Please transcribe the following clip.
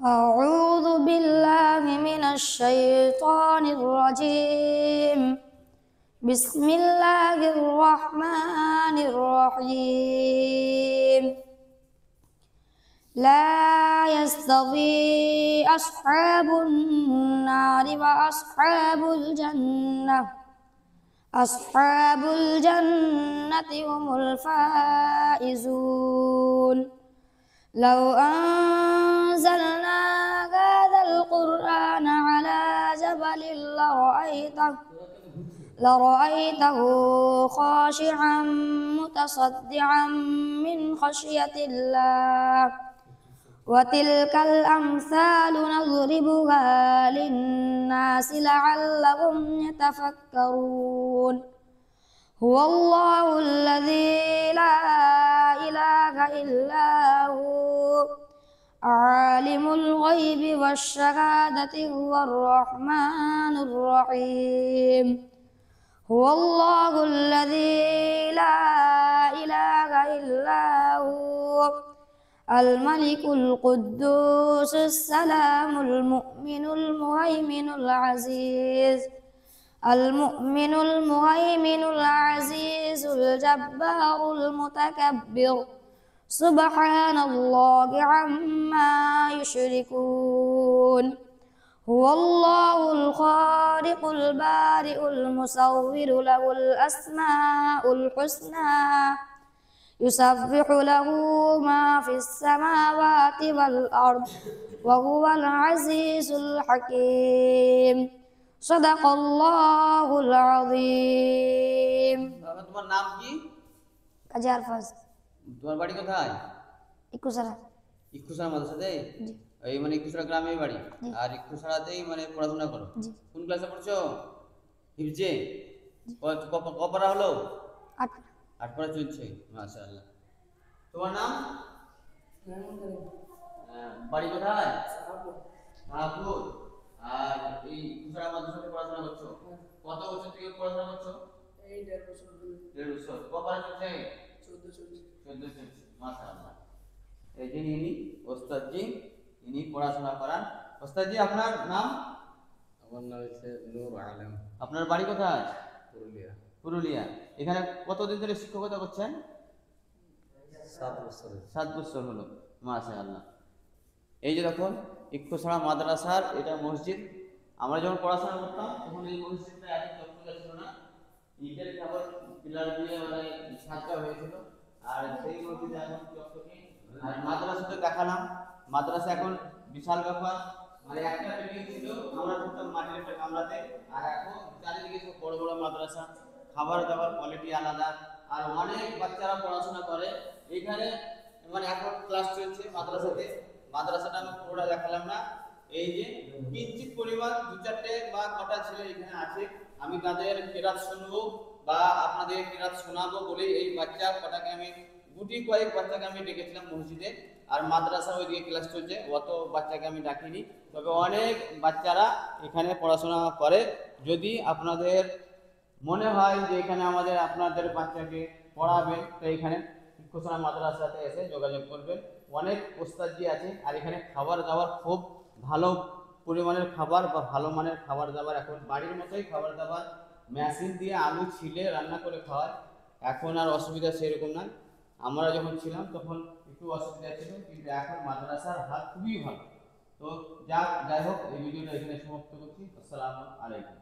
أعوذ بالله من الشيطان الرجيم. بسم الله الرحمن الرحيم. لا يستوي أصحاب النار وأصحاب الجنة. أصحاب الجنة هم الفائزون. لو أنزلنا هذا القرآن على جبل لرأيته خاشعا متصدعا من خشية الله. وتلك الأمثال نضربها للناس لعلهم يتفكرون. هو الله الذي لا إله إلا هو عالم الغيب والشهادة هو الرحمن الرحيم. هو الله الذي لا إله إلا هو الملك القدوس السلام المؤمن المهيمن العزيز الجبار المتكبر سبحان الله عما يشركون. هو الله الخالق البارئ المصور له الأسماء الحسنى يسبح له ما في السماوات والأرض وهو العزيز الحكيم. صدق الله العظيم। তোমার নাম কি? কাজী আরফাজ। তোমার বাড়ি কোথায়? ইকুসারা। ইকুসারা মাদ্রাসাতে? জি। এই মানে ইকুসারা গ্রামের বাড়ি। আর ইকুসারাতেই মানে পড়াশোনা করো? জি। কোন ক্লাসে পড়ছো? হিফজে? কপারা হলো? 8 পড়া চলছে। মাশাআল্লাহ। তোমার নাম? বাড়ি কোথায়? শাহপুর। আর এই ইকুসারা মাদ্রাসাতে পড়াশোনা করছো? কত বছর থেকে পড়াশোনা করছো? এই 1.5 বছর। 1.5 বছর। কপারা চলছে? 14 চলছে। 14 চলছে। মাশাআল্লাহ। এই যে ইনি ওস্তাদ জি, ইনি পড়াশোনা করান। ওস্তাদ জি আপনার নাম? আমার নাম হচ্ছে নূর আলম। আপনার বাড়ি কোথায়? পুরুলিয়া। পুরুলিয়া। এখানে কতদিন ধরে শিক্ষকতা করছেন? 7 বছর। 7 বছর হলো। মাশাআল্লাহ। এই যে দেখুন ইকুসারা মাদ্রাসার এটা মসজিদ। আমরা যখন পড়াশোনা করতাম তখন এই মসজিদটা এত চকচকে ছিল না, ইটের কেবল পিলার দিয়ে মানে সাজা হয়েছিল। আর সেই মসজিদে এখন চকচকে। আর মাদ্রাসাতে দেখালাম, মাদ্রাসা এখন বিশাল ব্যাপার। মানে একটা বিল্ডিং ছিল, আমরা থাকতাম মাটির একটা কামরাতে, আর এখন চারিদিকে সব বড় বড় মাদ্রাসা। খাবার দাবার কোয়ালিটি আলাদা, আর অনেক বাচ্চারা পড়াশোনা করে এইখানে। মানে এখন ক্লাস চলছে মাদ্রাসাতে। মাদ্রাসাটা আমি পুরোটা দেখালাম না। এই যে কিঞ্চিত পরিমাণ 2-4টে বা কটা ছেলে এখানে আছে, আমি তাদের কেরাত শুনবো বা আপনাদের কেরাত শোনাবো বলে এই বাচ্চা কটাকে আমি গুটি কয়েক বাচ্চাকে আমি ডেকেছিলাম মসজিদে। আর মাদ্রাসা ওইদিকে ক্লাস চলছে, অত বাচ্চাকে আমি ডাকিনি, তবে অনেক বাচ্চারা এখানে পড়াশোনা করে। যদি আপনাদের মনে হয় যে এখানে আপনাদের বাচ্চাকে পড়াবেন, তো এখানে ইকুসারা মাদ্রাসাতে এসে যোগাযোগ করবেন। অনেক ওস্তাদজি আছে। আর এখানে খাবার দাবার খুব ভালো পরিমাণের খাবার বা ভালো মানের খাবার দাবার, এখন বাড়ির মতোই খাবার দাবার, মেশিন দিয়ে আলু ছিলে রান্না করে খাওয়ায়। এখন আর অসুবিধা সেরকম নয়। আমরা যখন ছিলাম তখন একটু অসুবিধা ছিল, কিন্তু এখন মাদ্রাসার হাল খুবই ভালো। তো যাই হোক, এই ভিডিওটা এখানে সমাপ্ত করছি। আসসালামু আলাইকুম।